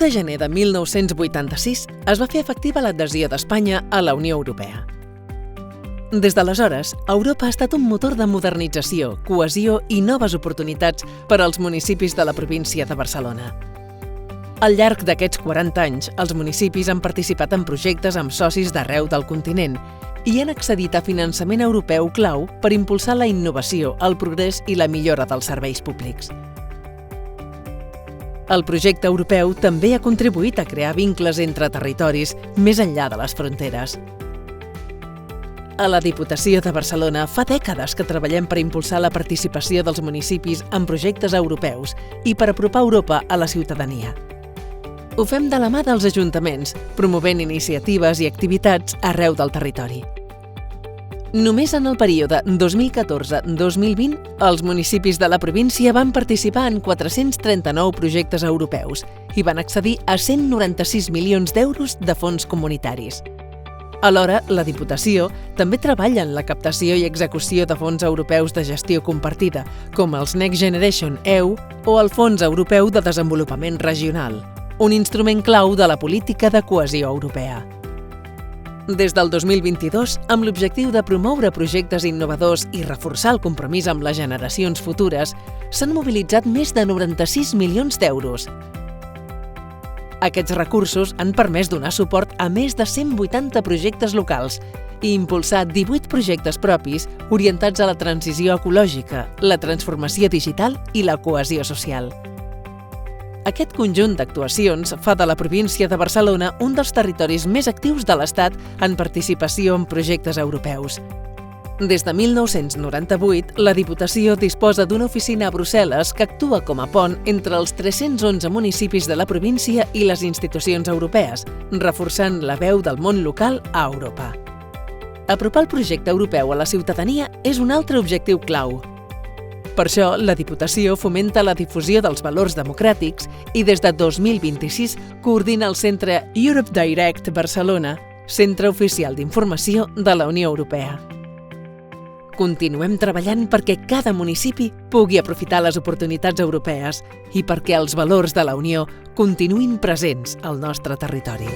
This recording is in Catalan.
de gener de 1986 es va fer efectiva l'adhesió d'Espanya a la Unió Europea. Des d'aleshores, Europa ha estat un motor de modernització, cohesió i noves oportunitats per als municipis de la província de Barcelona. Al llarg d'aquests 40 anys, els municipis han participat en projectes amb socis d'arreu del continent i han accedit a finançament europeu clau per impulsar la innovació, el progrés i la millora dels serveis públics. El projecte europeu també ha contribuït a crear vincles entre territoris més enllà de les fronteres. A la Diputació de Barcelona fa dècades que treballem per impulsar la participació dels municipis en projectes europeus i per apropar Europa a la ciutadania. Ho fem de la mà dels ajuntaments, promovent iniciatives i activitats arreu del territori. Només en el període 2014-2020, els municipis de la província van participar en 439 projectes europeus i van accedir a 196 milions d'euros de fons comunitaris. Alhora, la Diputació també treballa en la captació i execució de fons europeus de gestió compartida, com els Next Generation EU o el Fons Europeu de Desenvolupament Regional, un instrument clau de la política de cohesió europea. Des del 2022, amb l'objectiu de promoure projectes innovadors i reforçar el compromís amb les generacions futures, s'han mobilitzat més de 96 milions d'euros. Aquests recursos han permès donar suport a més de 180 projectes locals i impulsar 18 projectes propis orientats a la transició ecològica, la transformació digital i la cohesió social. Aquest conjunt d'actuacions fa de la província de Barcelona un dels territoris més actius de l'Estat en participació en projectes europeus. Des de 1998, la Diputació disposa d'una oficina a Brussel·les que actua com a pont entre els 311 municipis de la província i les institucions europees, reforçant la veu del món local a Europa. Apropar el projecte europeu a la ciutadania és un altre objectiu clau. Per això, la Diputació fomenta la difusió dels valors democràtics i des de 2026 coordina el centre Europe Direct Barcelona, centre oficial d'informació de la Unió Europea. Continuem treballant perquè cada municipi pugui aprofitar les oportunitats europees i perquè els valors de la Unió continuïn presents al nostre territori.